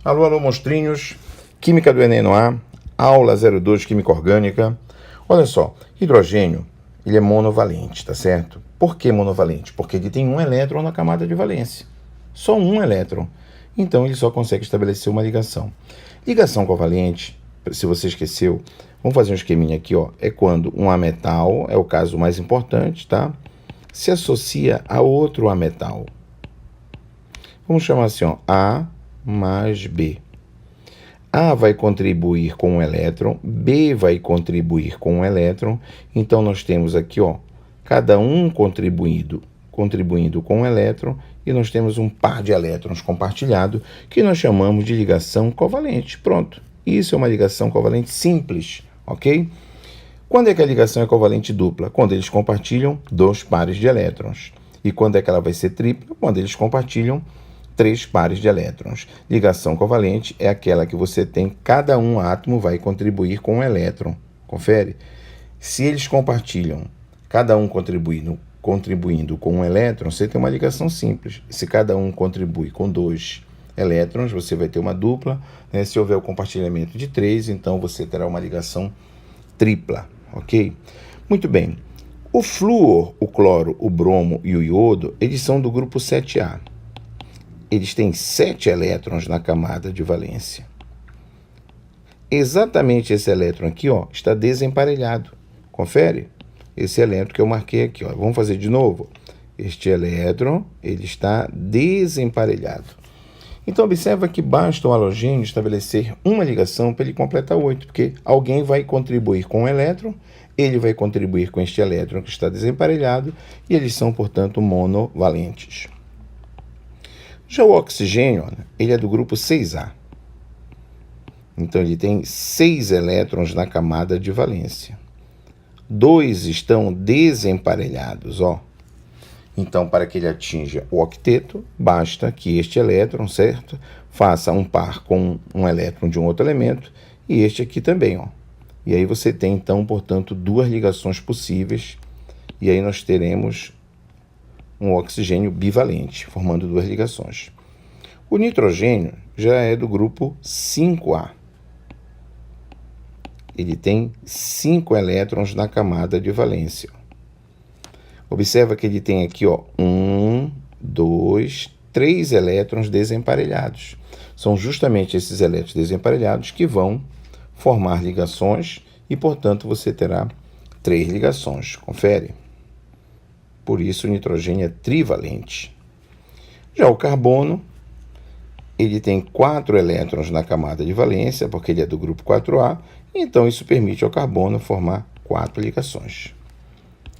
Alô, alô, monstrinhos. Química do Enem no ar, aula 02, Química Orgânica. Olha só, hidrogênio, ele é monovalente, tá certo? Por que monovalente? Porque ele tem um elétron na camada de valência. Só um elétron. Então, ele só consegue estabelecer uma ligação. Ligação covalente, se você esqueceu, vamos fazer um esqueminha aqui, ó. É quando um ametal, é o caso mais importante, tá? Se associa a outro ametal. Vamos chamar assim, ó, A mais B. A vai contribuir com um elétron, B vai contribuir com um elétron. Então, nós temos aqui, ó, cada um contribuindo com um elétron, e nós temos um par de elétrons compartilhado, que nós chamamos de ligação covalente. Pronto. Isso é uma ligação covalente simples, ok? Quando é que a ligação é covalente dupla? Quando eles compartilham 2 pares de elétrons. E quando é que ela vai ser tripla? Quando eles compartilham 3 pares de elétrons. Ligação covalente é aquela que você tem, cada um átomo vai contribuir com um elétron. Confere? Se eles compartilham, cada um contribuindo com um elétron, você tem uma ligação simples. Se cada um contribui com 2 elétrons, você vai ter uma dupla. Né? Se houver o compartilhamento de 3, então você terá uma ligação tripla, ok? Muito bem. O flúor, o cloro, o bromo e o iodo, eles são do grupo 7A. Eles têm 7 elétrons na camada de valência. Exatamente esse elétron aqui, ó, está desemparelhado. Confere? Esse elétron que eu marquei aqui, ó. Vamos fazer de novo. Este elétron, ele está desemparelhado. Então, observa que basta o halogênio estabelecer uma ligação para ele completar 8, porque alguém vai contribuir com um elétron, ele vai contribuir com este elétron que está desemparelhado, e eles são, portanto, monovalentes. Já o oxigênio, ele é do grupo 6A. Então, ele tem 6 elétrons na camada de valência. 2 estão desemparelhados, ó. Então, para que ele atinja o octeto, basta que este elétron, certo, faça um par com um elétron de um outro elemento, e este aqui também, ó. E aí você tem, então, portanto, 2 ligações possíveis, e aí nós teremos um oxigênio bivalente, formando 2 ligações. O nitrogênio já é do grupo 5A. Ele tem 5 elétrons na camada de valência. Observa que ele tem aqui, ó, 1, 2, 3 elétrons desemparelhados. São justamente esses elétrons desemparelhados que vão formar ligações e, portanto, você terá 3 ligações. Confere? Por isso, o nitrogênio é trivalente. Já o carbono, ele tem 4 elétrons na camada de valência, porque ele é do grupo 4A, então isso permite ao carbono formar 4 ligações.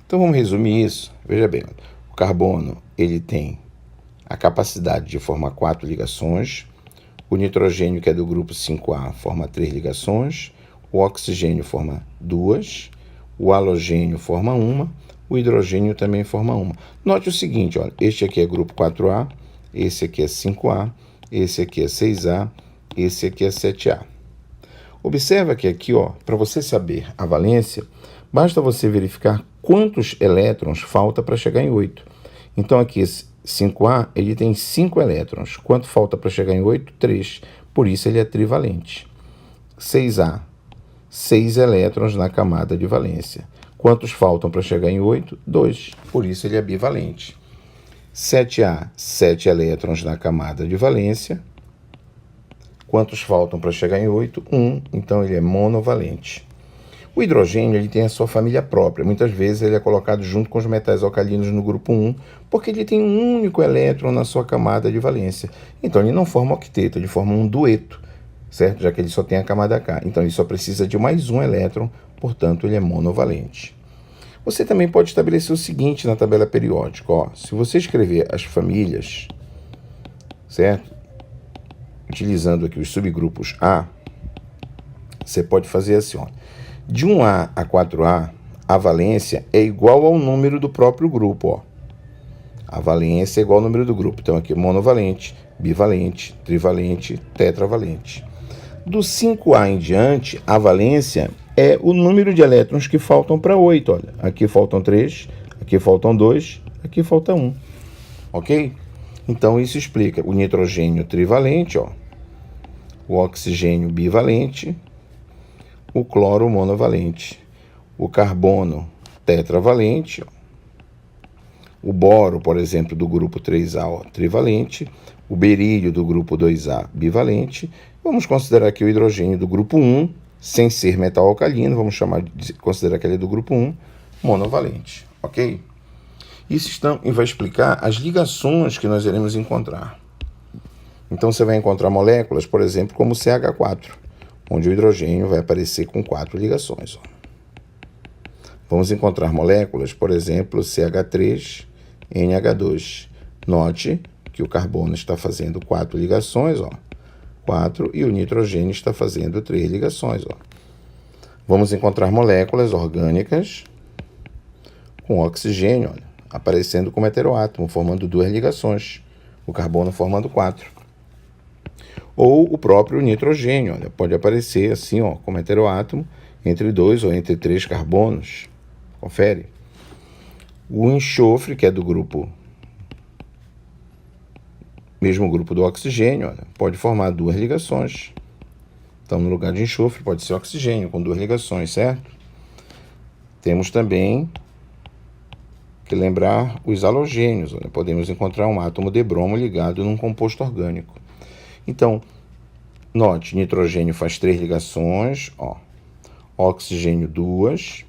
Então, vamos resumir isso. Veja bem, o carbono, ele tem a capacidade de formar 4 ligações, o nitrogênio, que é do grupo 5A, forma 3 ligações, o oxigênio forma 2, o halogênio forma 1, o hidrogênio também forma 1. Note o seguinte, olha, este aqui é grupo 4A, esse aqui é 5A, esse aqui é 6A, esse aqui é 7A. Observa que aqui, ó, para você saber a valência, basta você verificar quantos elétrons falta para chegar em 8. Então, aqui, esse 5A, ele tem 5 elétrons. Quanto falta para chegar em 8? 3. Por isso, ele é trivalente. 6A, 6 elétrons na camada de valência. Quantos faltam para chegar em 8? 2. Por isso, ele é bivalente. 7A, 7 elétrons na camada de valência. Quantos faltam para chegar em 8? 1. Então, ele é monovalente. O hidrogênio, ele tem a sua família própria. Muitas vezes ele é colocado junto com os metais alcalinos no grupo 1, porque ele tem um único elétron na sua camada de valência. Então, ele não forma octeto, ele forma um dueto, certo? Já que ele só tem a camada K. Então, ele só precisa de mais um elétron, portanto, ele é monovalente. Você também pode estabelecer o seguinte na tabela periódica, ó. Se você escrever as famílias, certo? Utilizando aqui os subgrupos A, você pode fazer assim, ó. De 1A a 4A, a valência é igual ao número do próprio grupo, ó. A valência é igual ao número do grupo. Então, aqui, monovalente, bivalente, trivalente, tetravalente. Do 5A em diante, a valência é o número de elétrons que faltam para 8. Olha, aqui faltam 3, aqui faltam 2, aqui falta 1. Ok? Então, isso explica o nitrogênio trivalente, ó. o oxigênio bivalente, o cloro monovalente, o carbono tetravalente, o boro, por exemplo, do grupo 3A, ó, trivalente, o berílio do grupo 2A bivalente. Vamos considerar aqui o hidrogênio do grupo 1, sem ser metal alcalino, vamos considerar que ele é do grupo 1, monovalente, ok? Isso vai explicar as ligações que nós iremos encontrar. Então você vai encontrar moléculas, por exemplo, como o CH4, onde o hidrogênio vai aparecer com 4 ligações. Ó. Vamos encontrar moléculas, por exemplo, CH3, NH2. Note que o carbono está fazendo 4 ligações, ó. 4, e o nitrogênio está fazendo 3 ligações. Ó. Vamos encontrar moléculas orgânicas com oxigênio, olha, aparecendo como heteroátomo, formando 2 ligações. O carbono formando 4. Ou o próprio nitrogênio, olha, pode aparecer assim, ó, como heteroátomo, entre 2 ou entre 3 carbonos. Confere. O enxofre, que é do grupo, mesmo grupo do oxigênio, olha, pode formar 2 ligações. Então, no lugar de enxofre, pode ser oxigênio com 2 ligações, certo? Temos também que lembrar os halogênios. Olha, podemos encontrar um átomo de bromo ligado num composto orgânico. Então, note, nitrogênio faz 3 ligações, ó, oxigênio 2,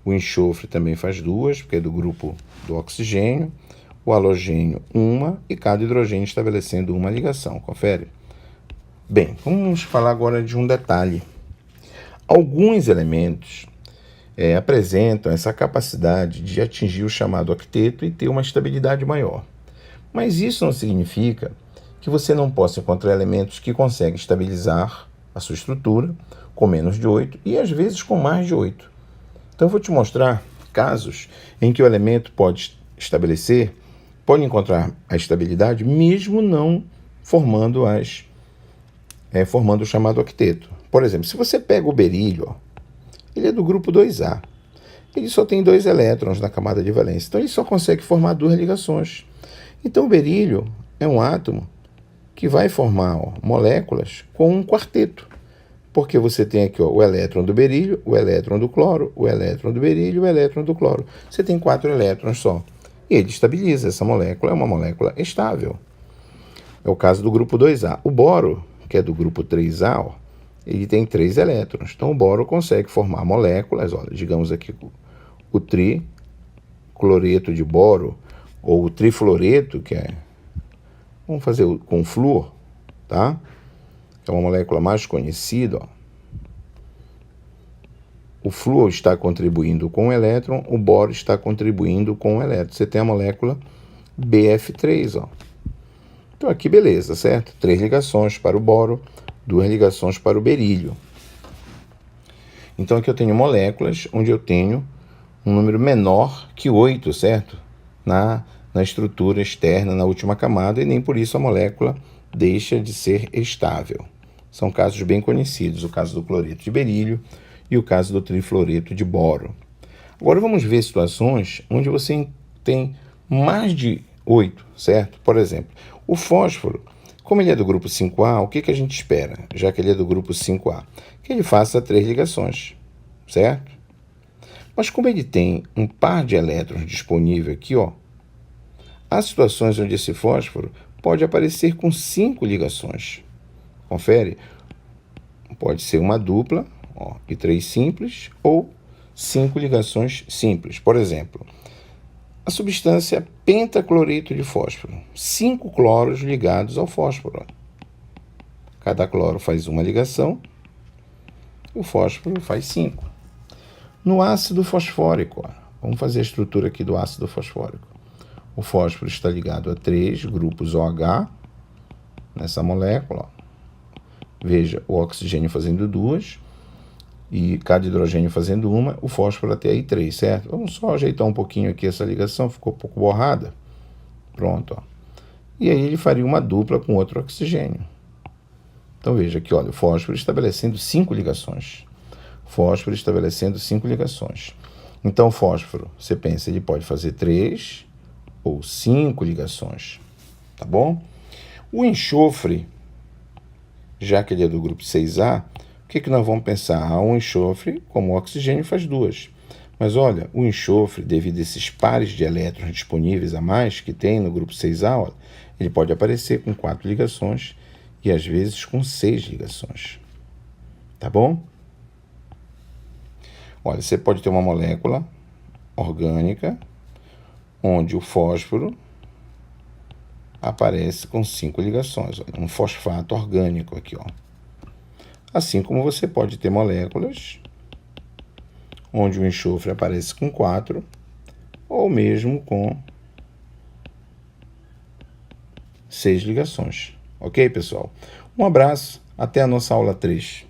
o enxofre também faz 2, porque é do grupo do oxigênio, o halogênio 1, e cada hidrogênio estabelecendo uma ligação, confere? Bem, vamos falar agora de um detalhe. Alguns elementos apresentam essa capacidade de atingir o chamado octeto e ter uma estabilidade maior. Mas isso não significa que você não possa encontrar elementos que conseguem estabilizar a sua estrutura com menos de 8 e às vezes com mais de 8. Então eu vou te mostrar casos em que o elemento pode encontrar a estabilidade mesmo não formando o chamado octeto. Por exemplo, se você pega o berílio, ó, ele é do grupo 2A. Ele só tem 2 elétrons na camada de valência, então ele só consegue formar 2 ligações. Então o berílio é um átomo que vai formar, ó, moléculas com um quarteto. Porque você tem aqui, ó, o elétron do berílio, o elétron do cloro, o elétron do berílio, o elétron do cloro. Você tem 4 elétrons só. E ele estabiliza. Essa molécula é uma molécula estável. É o caso do grupo 2A. O boro, que é do grupo 3A, ó, ele tem 3 elétrons. Então o boro consegue formar moléculas, olha, digamos aqui o tricloreto de boro, ou o trifluoreto, que é... Vamos fazer com flúor, tá? É uma molécula mais conhecida. Ó. O flúor está contribuindo com o elétron, o boro está contribuindo com o elétron. Você tem a molécula BF3. Ó. Então aqui beleza, certo? 3 ligações para o boro, 2 ligações para o berílio. Então aqui eu tenho moléculas onde eu tenho um número menor que 8, certo? Na estrutura externa, na última camada, e nem por isso a molécula deixa de ser estável. São casos bem conhecidos, o caso do cloreto de berílio e o caso do trifluoreto de boro. Agora vamos ver situações onde você tem mais de 8, certo? Por exemplo, o fósforo, como ele é do grupo 5A, o que a gente espera, já que ele é do grupo 5A? Que ele faça 3 ligações, certo? Mas como ele tem um par de elétrons disponível aqui, ó, há situações onde esse fósforo pode aparecer com 5 ligações. Confere? Pode ser uma dupla, ó, e 3 simples, ou 5 ligações simples. Por exemplo, a substância pentacloreto de fósforo. 5 cloros ligados ao fósforo. Cada cloro faz uma ligação, o fósforo faz 5. No ácido fosfórico, ó, vamos fazer a estrutura aqui do ácido fosfórico. O fósforo está ligado a 3 grupos OH nessa molécula. Ó. Veja, o oxigênio fazendo 2 e cada hidrogênio fazendo uma, o fósforo até aí 3, certo? Vamos só ajeitar um pouquinho aqui essa ligação, ficou um pouco borrada. Pronto, ó. E aí ele faria uma dupla com outro oxigênio. Então veja aqui, olha, o fósforo estabelecendo 5 ligações. Fósforo estabelecendo 5 ligações. Então o fósforo, você pensa, ele pode fazer 3 ou 5 ligações, tá bom? O enxofre já que ele é do grupo 6A, o que nós vamos pensar? Um enxofre, como o oxigênio, faz 2. Mas olha, o enxofre, devido a esses pares de elétrons disponíveis a mais que tem no grupo 6A, olha, ele pode aparecer com 4 ligações e às vezes com 6 ligações. Tá bom? Olha, você pode ter uma molécula orgânica onde o fósforo aparece com 5 ligações. Olha, um fosfato orgânico aqui, ó. Assim como você pode ter moléculas onde o enxofre aparece com 4 ou mesmo com 6 ligações. Ok, pessoal? Um abraço, até a nossa aula 3.